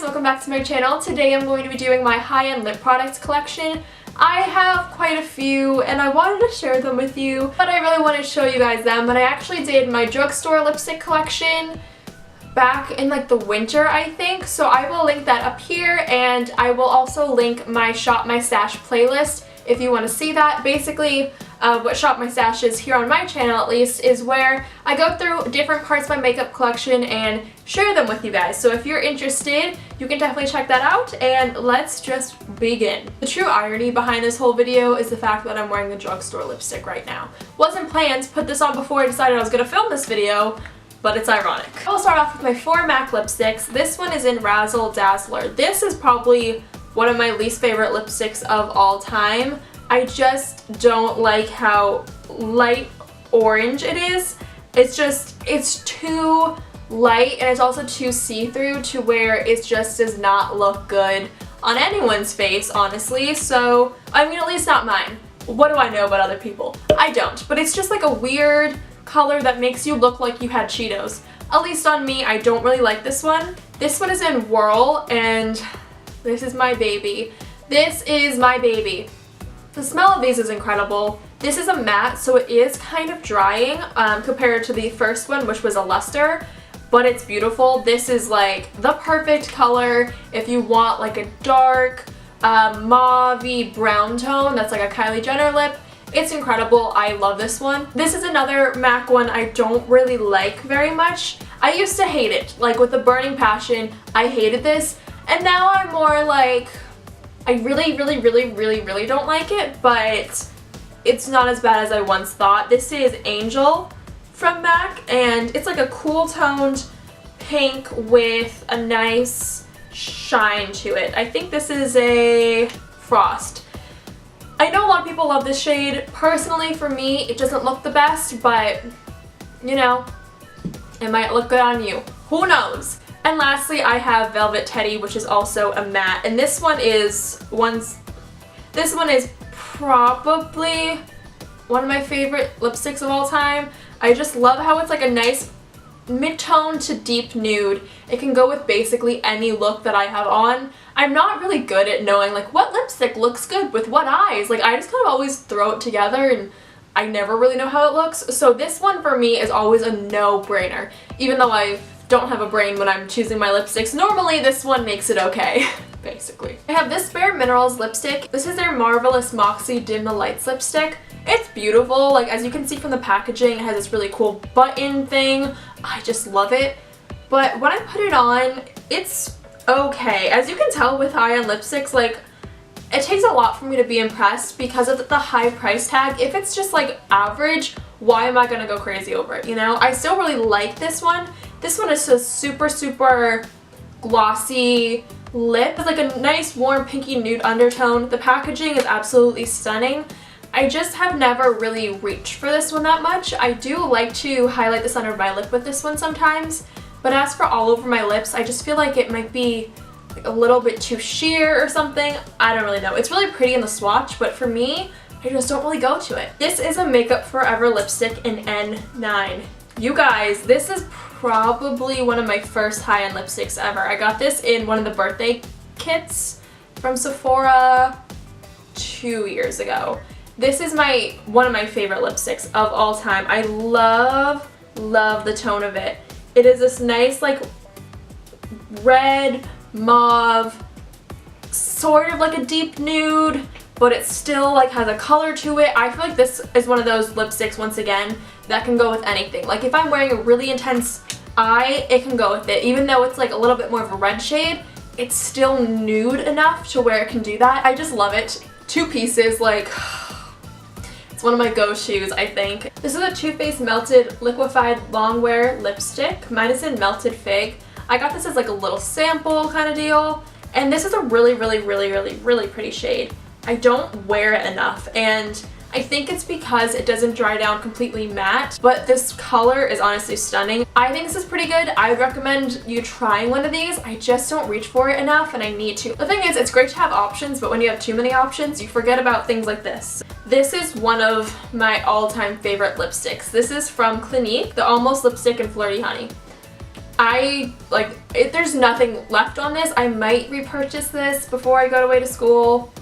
welcome back to my channel. Today I'm going to be doing my high-end lip products collection. I have quite a few and I wanted to share them with you, but I really want to show you guys them. But I actually did my drugstore lipstick collection back in like the winter, I think. So I will link that up here, and I will also link my Shop My Stash playlist if you want to see that. Basically, what Shop My Stash is here on my channel at least is where I go through different parts of my makeup collection and share them with you guys. So if you're interested, you can definitely check that out, and let's just begin. The true irony behind this whole video is the fact that I'm wearing the drugstore lipstick right now. Wasn't planned to put this on before I decided I was going to film this video, but it's ironic. I'll start off with my 4 MAC lipsticks. This one is in Razzle Dazzler. This is probably one of my least favorite lipsticks of all time. I just don't like how light orange it is. It's too light, and it's also too see-through to where it just does not look good on anyone's face, honestly. So, I mean, at least not mine. What do I know about other people? I don't, but it's just like a weird color that makes you look like you had Cheetos. At least on me, I don't really like this one. This one is in Whirl, and this is my baby. This is my baby. The smell of these is incredible. This is a matte, so it is kind of drying compared to the first one, which was a luster, but it's beautiful. This is like the perfect color if you want like a dark mauve-y brown tone that's like a Kylie Jenner lip. It's incredible. I love this one. This is another MAC one I don't really like very much. I used to hate it. Like with a burning passion, I hated this, and now I'm more like, I really don't like it, but it's not as bad as I once thought. This is Angel from MAC, and it's like a cool toned pink with a nice shine to it. I think this is a Frost. I know a lot of people love this shade. Personally, for me, it doesn't look the best, but you know, it might look good on you. Who knows? And lastly, I have Velvet Teddy, which is also a matte, and this one is probably one of my favorite lipsticks of all time. I just love how it's like a nice mid-tone to deep nude. It can go with basically any look that I have on. I'm not really good at knowing like what lipstick looks good with what eyes. Like I just kind of always throw it together and I never really know how it looks. So this one for me is always a no-brainer, even though I don't have a brain when I'm choosing my lipsticks. Normally this one makes it okay, basically. I have this Bare Minerals lipstick. This is their Marvelous Moxie Dim the Lights lipstick. It's beautiful. Like as you can see from the packaging, it has this really cool button thing. I just love it. But when I put it on, it's okay. As you can tell with high-end lipsticks, like it takes a lot for me to be impressed because of the high price tag. If it's just like average, why am I gonna go crazy over it, you know? I still really like this one. This one is a super glossy lip. It's like a nice warm pinky nude undertone. The packaging is absolutely stunning. I just have never really reached for this one that much. I do like to highlight the center of my lip with this one sometimes, but as for all over my lips, I just feel like it might be like a little bit too sheer or something. I don't really know. It's really pretty in the swatch, but for me, I just don't really go to it. This is a Makeup Forever lipstick in N9. You guys, this is probably one of my first high-end lipsticks ever. I got this in one of the birthday kits from Sephora 2 years ago. This is one of my favorite lipsticks of all time. I love the tone of it. It is this nice like red mauve, sort of like a deep nude, but it still like has a color to it. I feel like this is one of those lipsticks, once again, that can go with anything. Like if I'm wearing a really intense eye, it can go with it. Even though it's like a little bit more of a red shade, it's still nude enough to where it can do that. I just love it. 2 pieces, like it's one of my go-tos, I think. This is a Too Faced Melted Liquefied Longwear lipstick. Mine is in Melted Fig. I got this as like a little sample kind of deal, and this is a really pretty shade. I don't wear it enough, and I think it's because it doesn't dry down completely matte, but this color is honestly stunning. I think this is pretty good. I would recommend you trying one of these. I just don't reach for it enough, and I need to. The thing is, it's great to have options, but when you have too many options, you forget about things like this. This is one of my all-time favorite lipsticks. This is from Clinique, the Almost Lipstick in Flirty Honey. There's nothing left on this. I might repurchase this before I go away to school.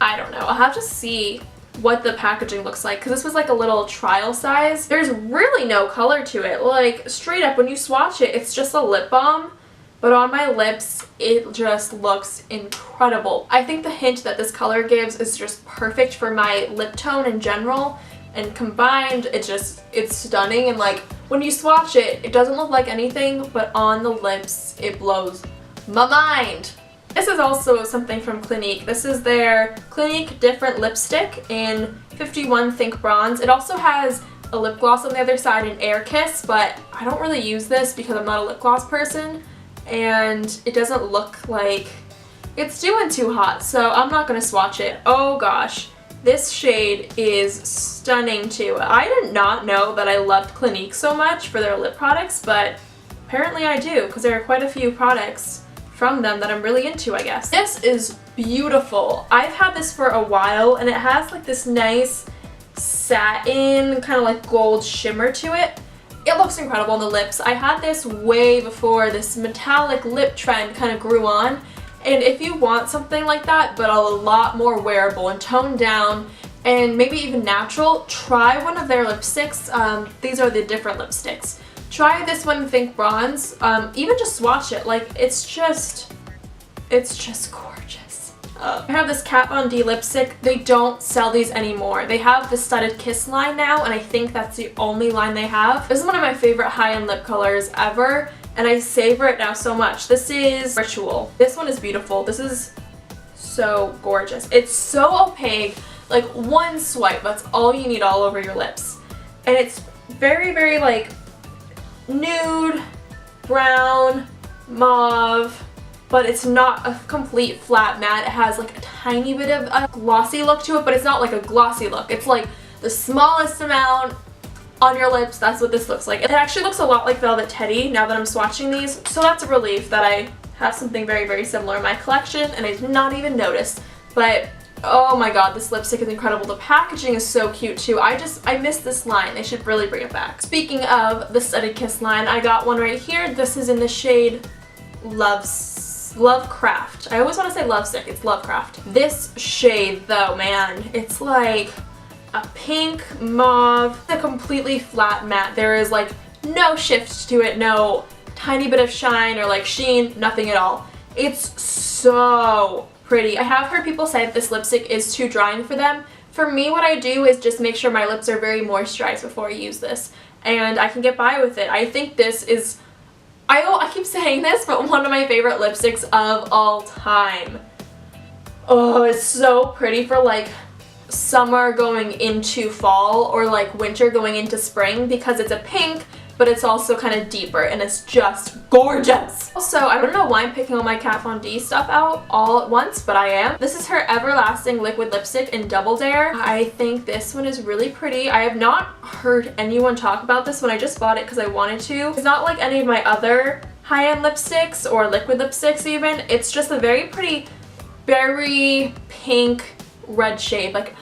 I don't know. I'll have to see what the packaging looks like because this was like a little trial size. There's really no color to it. Like straight up when you swatch it, it's just a lip balm, but on my lips it just looks incredible. I think the hint that this color gives is just perfect for my lip tone in general, and combined it's stunning. And like when you swatch it, it doesn't look like anything, but on the lips it blows my mind. This is also something from Clinique. This is their Clinique Different Lipstick in 51 Think Bronze. It also has a lip gloss on the other side in Air Kiss, but I don't really use this because I'm not a lip gloss person, and it doesn't look like it's doing too hot, so I'm not going to swatch it. Oh gosh, this shade is stunning too. I did not know that I loved Clinique so much for their lip products, but apparently I do because there are quite a few products from them that I'm really into, I guess. This is beautiful. I've had this for a while and it has like this nice satin kind of like gold shimmer to it. It looks incredible on the lips. I had this way before this metallic lip trend kind of grew on, and if you want something like that but a lot more wearable and toned down and maybe even natural, try one of their lipsticks. These are the Different lipsticks. Try this one, Think Bronze. Even just swatch it. Like, it's just gorgeous. I have this Kat Von D lipstick. They don't sell these anymore. They have the Studded Kiss line now, and I think that's the only line they have. This is one of my favorite high-end lip colors ever, and I savor it now so much. This is Ritual. This one is beautiful. This is so gorgeous. It's so opaque. Like, one swipe, that's all you need all over your lips. And it's very, very, like, nude, brown, mauve, but it's not a complete flat matte. It has like a tiny bit of a glossy look to it, but it's not like a glossy look. It's like the smallest amount on your lips. That's what this looks like. It actually looks a lot like Velvet Teddy now that I'm swatching these, so that's a relief that I have something very, very similar in my collection and I did not even notice. But oh my god, this lipstick is incredible. The packaging is so cute too. I miss this line. They should really bring it back. Speaking of the Studded Kiss line, I got one right here. This is in the shade Lovecraft. I always want to say Lovesick. It's Lovecraft. This shade though, man, it's like a pink mauve. It's a completely flat matte. There is like no shift to it, no tiny bit of shine or like sheen, nothing at all. It's so pretty. I have heard people say that this lipstick is too drying for them. For me, what I do is just make sure my lips are very moisturized before I use this, and I can get by with it. I think this is, I keep saying this, but one of my favorite lipsticks of all time. Oh, it's so pretty for like summer going into fall or like winter going into spring because it's a pink, but it's also kind of deeper and it's just gorgeous. Also, I don't know why I'm picking all my Kat Von D stuff out all at once, but I am. This is her Everlasting Liquid Lipstick in Double Dare. I think this one is really pretty. I have not heard anyone talk about this one. I just bought it because I wanted to. It's not like any of my other high-end lipsticks or liquid lipsticks even. It's just a very pretty berry pink red shade. Like,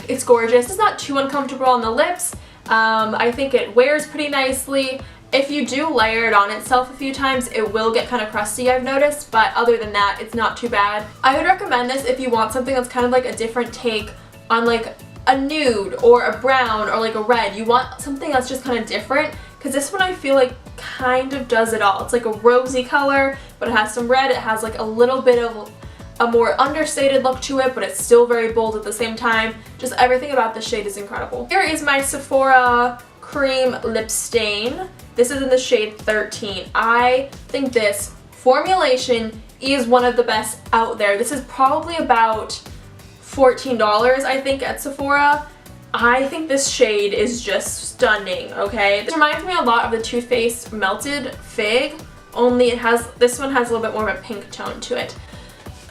it's gorgeous. It's not too uncomfortable on the lips. I think it wears pretty nicely. If you do layer it on itself a few times, it will get kind of crusty, I've noticed, but other than that, it's not too bad. I would recommend this if you want something that's kind of like a different take on like a nude or a brown or like a red. You want something that's just kind of different, because this one I feel like kind of does it all. It's like a rosy color, but it has some red. It has like a little bit of a more understated look to it, but it's still very bold at the same time. Just everything about this shade is incredible. Here is my Sephora Cream Lip Stain. This is in the shade 13. I think this formulation is one of the best out there. This is probably about $14, I think, at Sephora. I think this shade is just stunning, okay? This reminds me a lot of the Too Faced Melted Fig, only this one has a little bit more of a pink tone to it.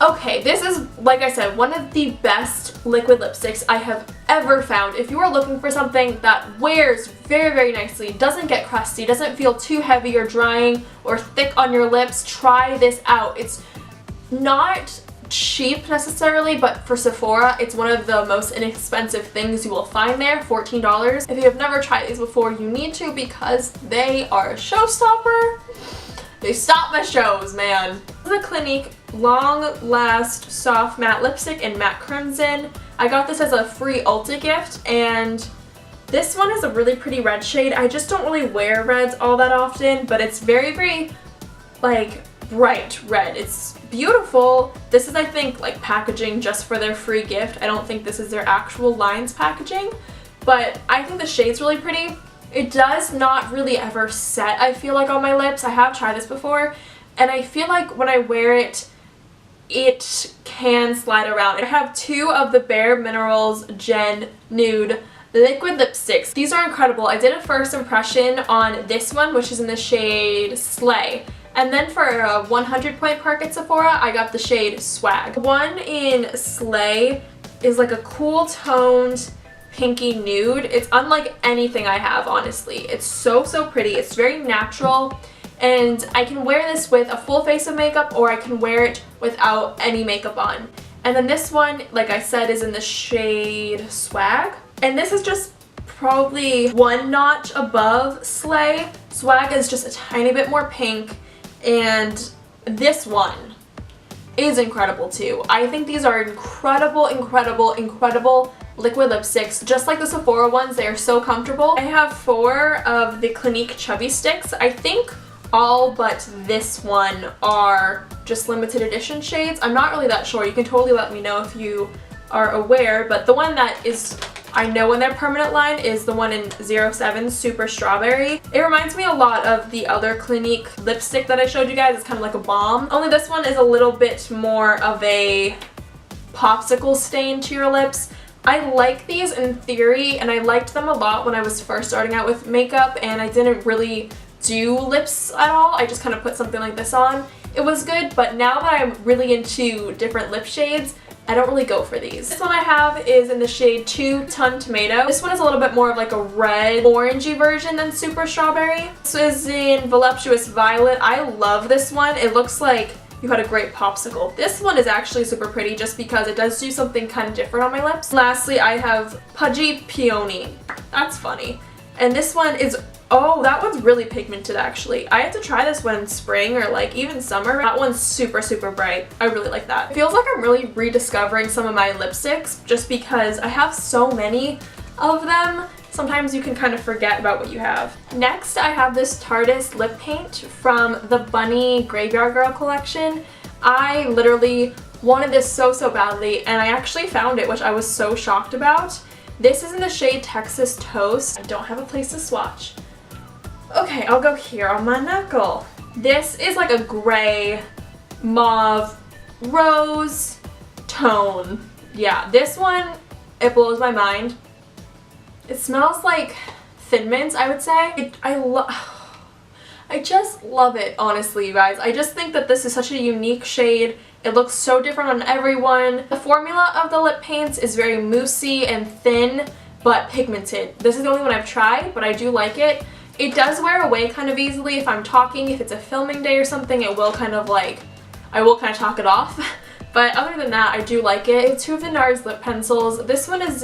Okay, this is, like I said, one of the best liquid lipsticks I have ever found. If you are looking for something that wears very, very nicely, doesn't get crusty, doesn't feel too heavy or drying or thick on your lips, try this out. It's not cheap necessarily, but for Sephora, it's one of the most inexpensive things you will find there, $14. If you have never tried these before, you need to because they are a showstopper. They stop my shows, man. This is a Clinique Long Last Soft Matte Lipstick in Matte Crimson. I got this as a free Ulta gift, and this one is a really pretty red shade. I just don't really wear reds all that often, but it's very, very, like, bright red. It's beautiful. This is, I think, like packaging just for their free gift. I don't think this is their actual lines packaging, but I think the shade's really pretty. It does not really ever set, I feel like, on my lips. I have tried this before, and I feel like when I wear it, it can slide around. I have two of the Bare Minerals Gen Nude liquid lipsticks. These are incredible. I did a first impression on this one, which is in the shade Slay. And then for a 100 point perk at Sephora, I got the shade Swag. The one in Slay is like a cool toned pinky nude. It's unlike anything I have, honestly. It's so, so pretty. It's very natural, and I can wear this with a full face of makeup, or I can wear it without any makeup on. And then this one, like I said, is in the shade Swag. And this is just probably one notch above Slay. Swag is just a tiny bit more pink, and this one is incredible too. I think these are incredible, incredible, incredible liquid lipsticks. Just like the Sephora ones, they are so comfortable. I have 4 of the Clinique Chubby Sticks. I think all but this one are just limited edition shades. I'm not really that sure. You can totally let me know if you are aware, but the one that is I know in their permanent line is the one in 07 Super Strawberry. It reminds me a lot of the other Clinique lipstick that I showed you guys. It's kind of like a balm. Only this one is a little bit more of a popsicle stain to your lips. I like these in theory, and I liked them a lot when I was first starting out with makeup, and I didn't really do lips at all. I just kind of put something like this on. It was good, but now that I'm really into different lip shades, I don't really go for these. This one I have is in the shade 2 Ton Tomato. This one is a little bit more of like a red orangey version than Super Strawberry. This is in Voluptuous Violet. I love this one. It looks like you had a great popsicle. This one is actually super pretty just because it does do something kind of different on my lips. Lastly, I have Pudgy Peony. That's funny. And this one is, oh, that one's really pigmented actually. I have to try this one in spring or like even summer. That one's super, super bright. I really like that. It feels like I'm really rediscovering some of my lipsticks just because I have so many of them. Sometimes you can kind of forget about what you have. Next, I have this Tarteist lip paint from the Bunny Graveyard Girl collection. I literally wanted this so, so badly, and I actually found it, which I was so shocked about. This is in the shade Texas Toast. I don't have a place to swatch. Okay, I'll go here on my knuckle. This is like a gray, mauve, rose tone. Yeah, this one, it blows my mind. It smells like Thin Mints, I would say. I just love it, honestly, you guys. I just think that this is such a unique shade. It looks so different on everyone. The formula of the lip paints is very moussey and thin, but pigmented. This is the only one I've tried, but I do like it. It does wear away kind of easily if I'm talking. If it's a filming day or something, it will kind of like, I will kind of talk it off. But other than that, I do like it. I have 2 of the NARS lip pencils. This one is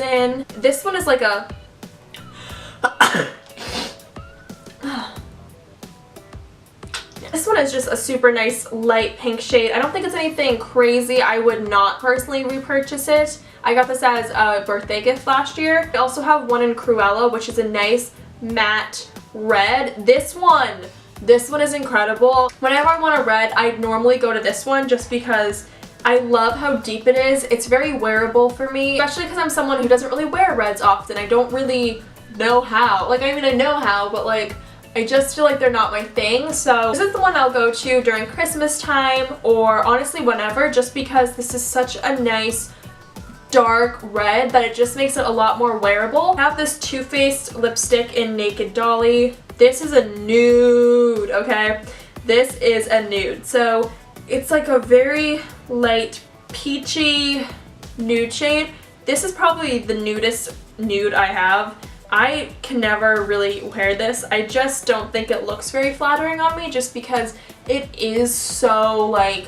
like a, this one is just a super nice light pink shade. I don't think it's anything crazy. I would not personally repurchase it. I got this as a birthday gift last year. I also have one in Cruella, which is a nice matte red. This one is incredible. Whenever I want a red, I normally go to this one just because I love how deep it is. It's very wearable for me, especially because I'm someone who doesn't really wear reds often. I don't really know how. Like, I mean, I know how, but like, I just feel like they're not my thing. So this is the one I'll go to during Christmas time, or honestly whenever, just because this is such a nice dark red that it just makes it a lot more wearable. I have this Too Faced lipstick in Naked Dolly. This is a nude, okay? This is a nude. So it's like a very light peachy nude shade. This is probably the nudest nude I have. I can never really wear this. I just don't think it looks very flattering on me just because it is so like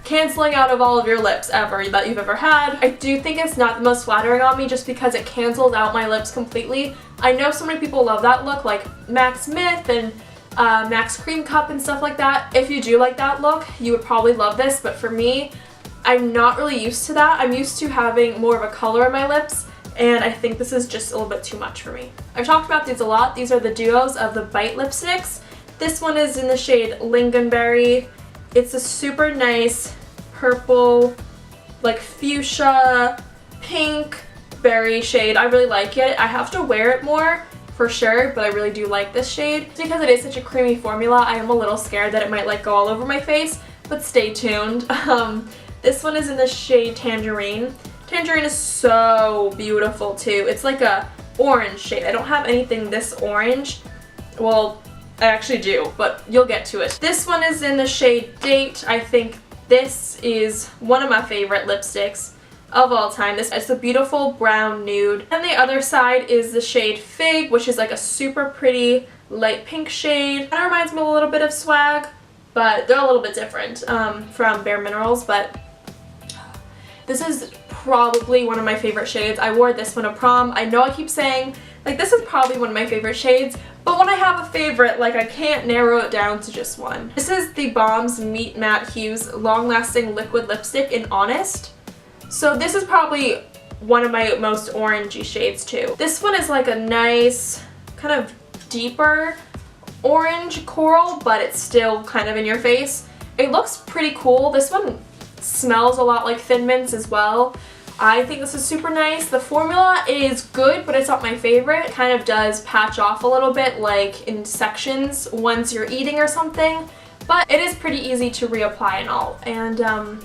canceling out of all of your lips ever that you've ever had. I do think it's not the most flattering on me just because it cancels out my lips completely. I know so many people love that look, like Mac Smith and Max Cream Cup and stuff like that. If you do like that look, you would probably love this, but for me, I'm not really used to that. I'm used to having more of a color in my lips, and I think this is just a little bit too much for me. I've talked about these a lot. These are the duos of the Bite lipsticks. This one is in the shade Lingonberry. It's a super nice purple, like fuchsia, pink berry shade. I really like it. I have to wear it more for sure, but I really do like this shade. Because it is such a creamy formula, I am a little scared that it might like go all over my face, but stay tuned. This one is in the shade Tangerine. Tangerine is so beautiful too. It's like a orange shade. I don't have anything this orange. Well, I actually do, but you'll get to it. This one is in the shade Date. I think this is one of my favorite lipsticks of all time. It's a beautiful brown nude. And the other side is the shade Fig, which is like a super pretty light pink shade. Kind of reminds me a little bit of Swag, but they're a little bit different from Bare Minerals, but this is probably one of my favorite shades. I wore this one to prom. I know I keep saying, like, this is probably one of my favorite shades, but when I have a favorite, like, I can't narrow it down to just one. This is the Balm's Meet Matte Hues Long Lasting Liquid Lipstick in Honest. So this is probably one of my most orangey shades too. This one is like a nice, kind of deeper orange coral, but it's still kind of in your face. It looks pretty cool. This one smells a lot like Thin Mints as well. I think this is super nice. The formula is good, but it's not my favorite. It kind of does patch off a little bit, like in sections once you're eating or something, but it is pretty easy to reapply and all. And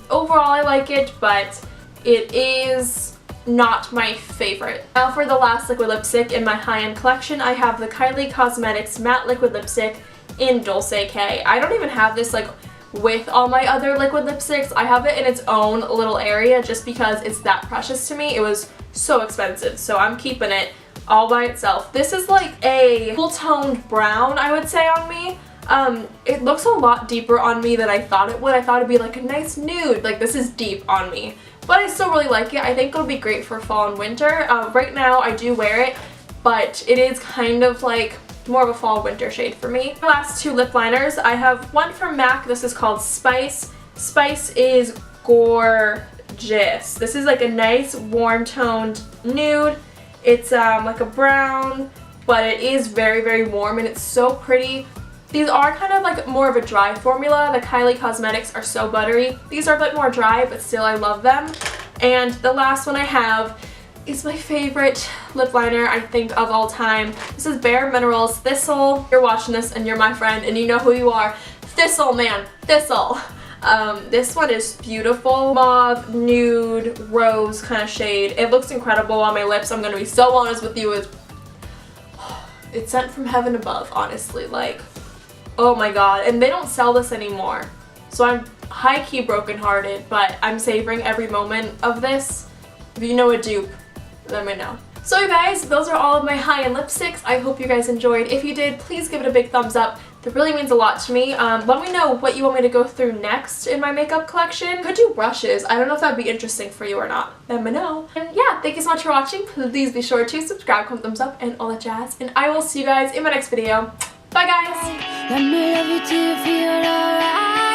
overall I like it, but it is not my favorite. Now for the last liquid lipstick in my high-end collection, I have the Kylie Cosmetics Matte Liquid Lipstick in Dulce K. I don't even have this like with all my other liquid lipsticks. I have it in its own little area just because it's that precious to me. It was so expensive, so I'm keeping it all by itself. This is like a cool-toned brown, I would say, on me. It looks a lot deeper on me than I thought it would. I thought it'd be like a nice nude. Like, this is deep on me, but I still really like it. I think it'll be great for fall and winter. Right now I do wear it, but it is kind of like more of a fall winter shade for me. The last two lip liners, I have one from MAC. This is called Spice. Spice is gorgeous. This is like a nice warm toned nude. It's like a brown, but it is very, very warm and it's so pretty. These are kind of like more of a dry formula. The Kylie Cosmetics are so buttery. These are a bit more dry, but still I love them. And the last one I have is my favorite lip liner, I think, of all time. This is Bare Minerals Thistle. You're watching this and you're my friend and you know who you are. Thistle, man. Thistle. This one is beautiful. Mauve, nude, rose kind of shade. It looks incredible on my lips. I'm going to be so honest with you. It's sent from heaven above, honestly. Like, oh my god. And they don't sell this anymore. So I'm high-key brokenhearted, but I'm savoring every moment of this. If you know a dupe, let me know. So you guys, those are all of my high-end lipsticks. I hope you guys enjoyed. If you did, please give it a big thumbs up. That really means a lot to me. Let me know what you want me to go through next in my makeup collection. Could do brushes. I don't know if that'd be interesting for you or not. Let me know. And yeah, thank you so much for watching. Please be sure to subscribe, comment, thumbs up, and all that jazz. And I will see you guys in my next video. Bye guys! Let me love you till you feel alright.